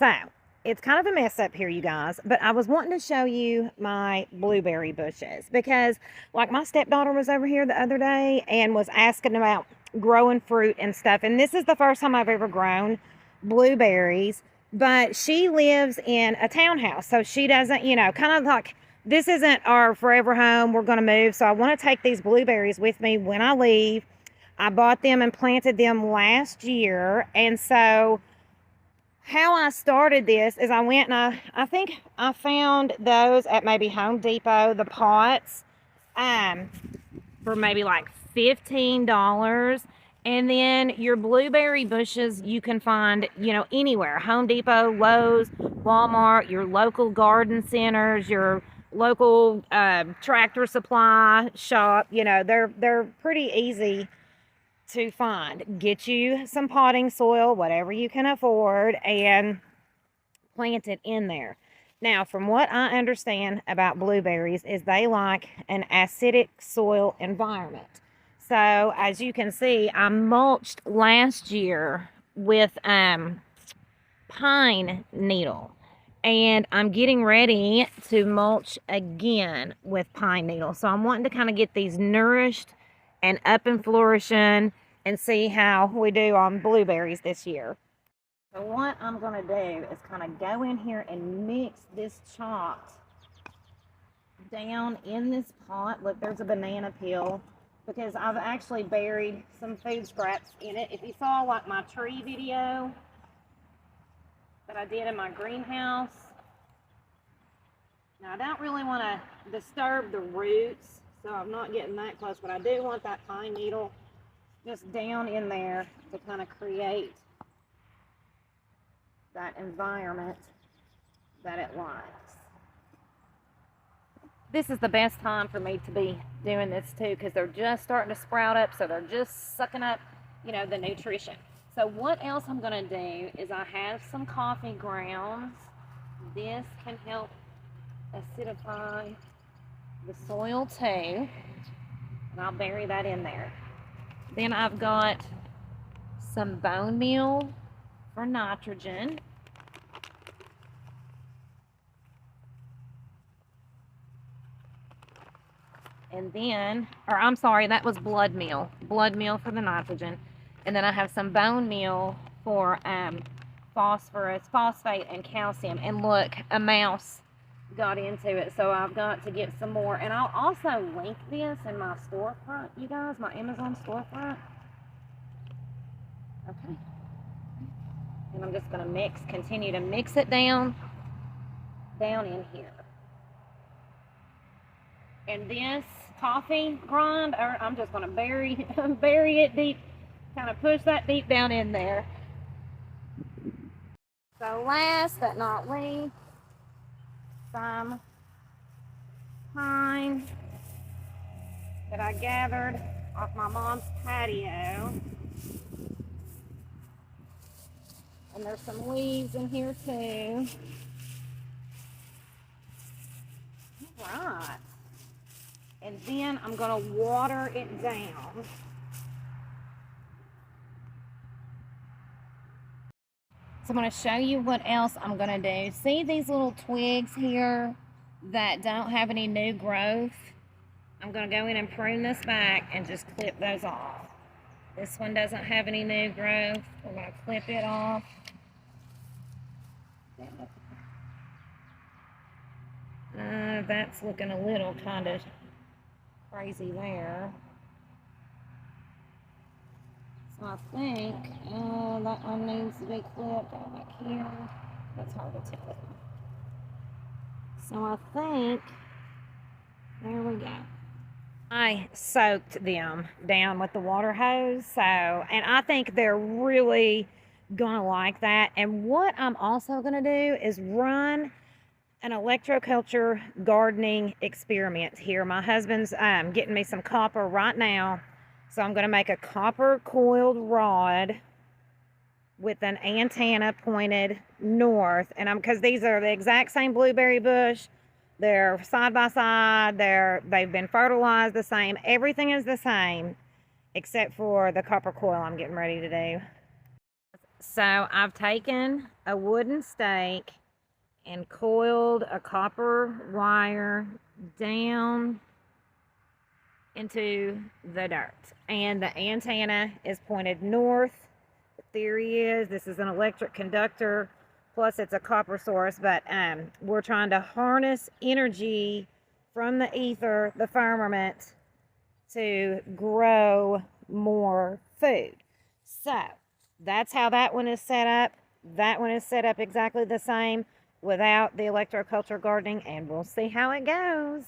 So, it's kind of a mess up here, you guys, but I was wanting to show you my blueberry bushes because, like, my stepdaughter was over here the other day and was asking about growing fruit and stuff. And this is the first time I've ever grown blueberries, but she lives in a townhouse, so she doesn't, kind of like this isn't our forever home. We're going to move, so I want to take these blueberries with me when I leave. I bought them and planted them last year, and so how I started this is I went and I think I found those at maybe Home Depot, the pots, for maybe like $15. And then your blueberry bushes you can find, anywhere. Home Depot, Lowe's, Walmart, your local garden centers, your local tractor supply shop. They're pretty easy to find. Get you some potting soil, whatever you can afford, and plant it in there. Now, from what I understand about blueberries is they like an acidic soil environment. So, as you can see, I mulched last year with pine needle. And I'm getting ready to mulch again with pine needle. So I'm wanting to kind of get these nourished and up and flourishing and see how we do on blueberries this year. So what I'm going to do is kind of go in here and mix this chopped down in this pot. Look, there's a banana peel because I've actually buried some food scraps in it. If you saw like my tree video that I did in my greenhouse, now I don't really want to disturb the roots, so I'm not getting that close, but I do want that pine needle just down in there to kind of create that environment that it likes. This is the best time for me to be doing this too, because they're just starting to sprout up, so they're just sucking up, the nutrition. So what else I'm going to do is I have some coffee grounds. This can help acidify the soil too, and I'll bury that in there. Then I've got some bone meal for nitrogen. And then, I'm sorry, that was blood meal for the nitrogen. And then I have some bone meal for phosphorus, phosphate, and calcium. And look, a mouse got into it, so I've got to get some more. And I'll also link this in my storefront, you guys, my Amazon storefront. Okay. And I'm just going to continue to mix it down in here. And this coffee grind, I'm just going to bury it deep, kind of push that deep down in there. So last but not least, some pine that I gathered off my mom's patio. And there's some leaves in here too. All right. And then I'm going to water it down. So I'm going to show you what else I'm going to do. See these little twigs here that don't have any new growth? I'm going to go in and prune this back and just clip those off. This one doesn't have any new growth. We're going to clip it off. That's looking a little kind of crazy there. So I think that one needs to be clipped out back here. That's hard to tell. So I think, there we go. I soaked them down with the water hose, and I think they're really gonna like that. And what I'm also gonna do is run an electroculture gardening experiment here. My husband's getting me some copper right now, so I'm gonna make a copper coiled rod with an antenna pointed north, and because these are the exact same blueberry bush. They're side by side. They've been fertilized the same. Everything is the same except for the copper coil I'm getting ready to do. So I've taken a wooden stake and coiled a copper wire down into the dirt. And the antenna is pointed north. The theory is this is an electric conductor, plus it's a copper source, but we're trying to harness energy from the ether, the firmament, to grow more food. So that's how that one is set up. That one is set up exactly the same without the electroculture gardening, and we'll see how it goes.